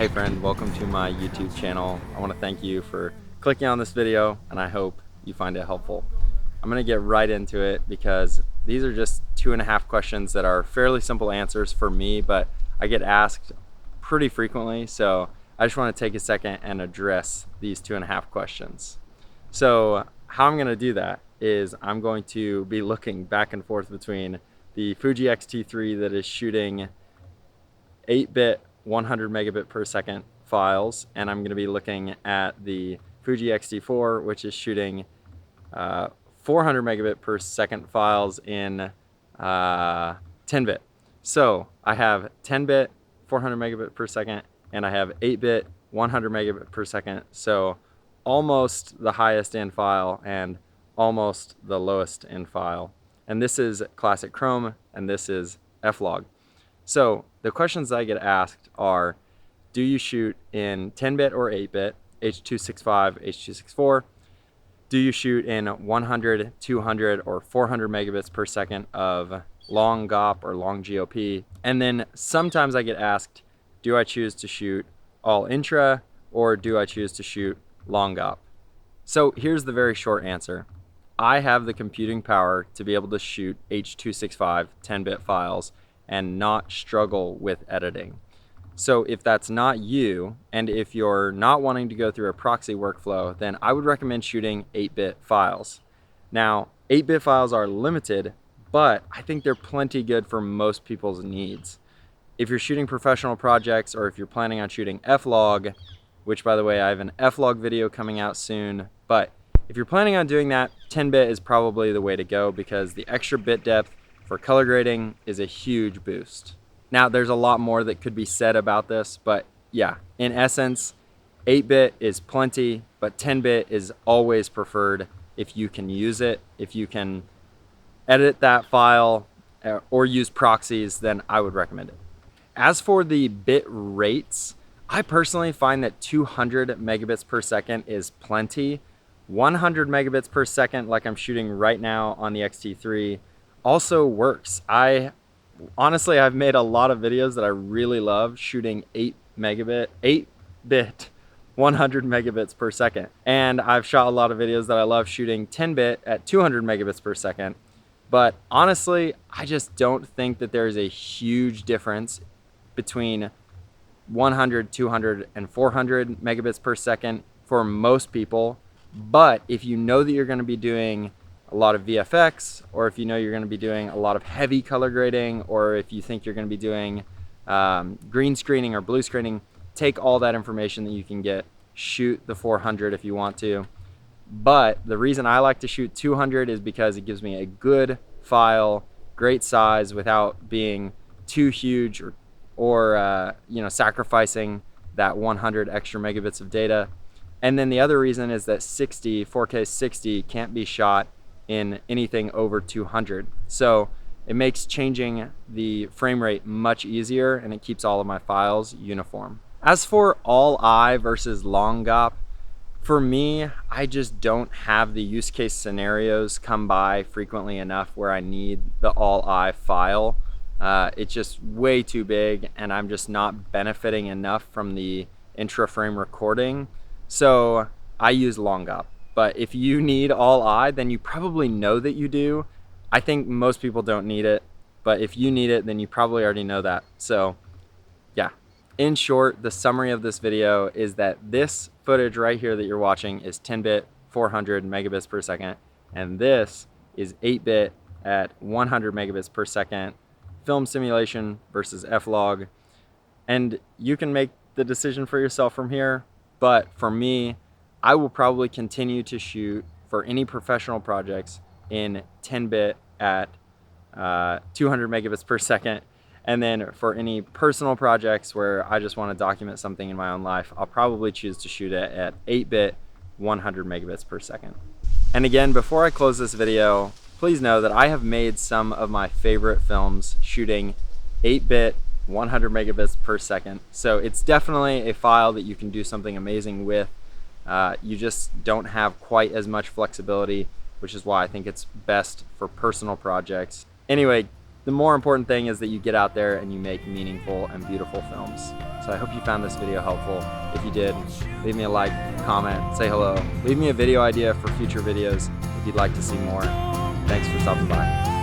Hey friend, welcome to my YouTube channel. I want to thank you for clicking on this video and I hope you find it helpful. I'm going to get right into it because these are just 2.5 questions that are fairly simple answers for me, but I get asked pretty frequently, so I just want to take a second and address these 2.5 questions. So how I'm going to do that is I'm going to be looking back and forth between the Fuji X-T3 that is shooting 8-bit 100 megabit per second files, and I'm going to be looking at the Fuji X-T4, which is shooting 400 megabit per second files in 10-bit. So I have 10-bit 400 megabit per second, and I have 8-bit 100 megabit per second. So almost the highest end file and almost the lowest end file. And this is classic Chrome, and this is F-Log. So the questions I get asked are, do you shoot in 10-bit or 8-bit, H.265, H.264? Do you shoot in 100, 200, or 400 megabits per second of Long GOP or Long GOP? And then sometimes I get asked, do I choose to shoot all intra or do I choose to shoot Long GOP? So here's the very short answer. I have the computing power to be able to shoot H.265 10-bit files and not struggle with editing. So if that's not you, and if you're not wanting to go through a proxy workflow, then I would recommend shooting 8-bit files. Now, 8-bit files are limited, but I think they're plenty good for most people's needs. If you're shooting professional projects, or if you're planning on shooting F-Log, which by the way, I have an F-Log video coming out soon, but if you're planning on doing that, 10-bit is probably the way to go because the extra bit depth for color grading is a huge boost. Now, there's a lot more that could be said about this, but yeah, in essence, 8-bit is plenty, but 10-bit is always preferred if you can use it. If you can edit that file or use proxies, then I would recommend it. As for the bit rates, I personally find that 200 megabits per second is plenty. 100 megabits per second, like I'm shooting right now on the X-T3, also works. Honestly, I've made a lot of videos that I really love shooting 8-bit 100 megabits per second. And I've shot a lot of videos that I love shooting 10-bit at 200 megabits per second. But honestly, I just don't think that there's a huge difference between 100, 200, and 400 megabits per second for most people. But if you know that you're going to be doing a lot of VFX, or if you know you're going to be doing a lot of heavy color grading, or if you think you're going to be doing green screening or blue screening, take all that information that you can get, shoot the 400 if you want to. But the reason I like to shoot 200 is because it gives me a good file, great size without being too huge or sacrificing that 100 extra megabits of data. And then the other reason is that 4K 60 can't be shot in anything over 200. So it makes changing the frame rate much easier and it keeps all of my files uniform. As for all I versus long GOP, for me, I just don't have the use case scenarios come by frequently enough where I need the all I file. It's just way too big and I'm just not benefiting enough from the intra frame recording. So I use long GOP. But if you need all I, then you probably know that you do. I think most people don't need it, but if you need it, then you probably already know that. So yeah, in short, the summary of this video is that this footage right here that you're watching is 10-bit 400 megabits per second, and this is 8-bit at 100 megabits per second film simulation versus F-Log. And you can make the decision for yourself from here, but for me, I will probably continue to shoot for any professional projects in 10-bit at 200 megabits per second. And then for any personal projects where I just want to document something in my own life, I'll probably choose to shoot it at 8-bit 100 megabits per second. And again, before I close this video, please know that I have made some of my favorite films shooting 8-bit 100 megabits per second. So it's definitely a file that you can do something amazing with. You just don't have quite as much flexibility, which is why I think it's best for personal projects. Anyway, the more important thing is that you get out there and you make meaningful and beautiful films. So I hope you found this video helpful. If you did, leave me a like, comment, say hello. Leave me a video idea for future videos if you'd like to see more. Thanks for stopping by.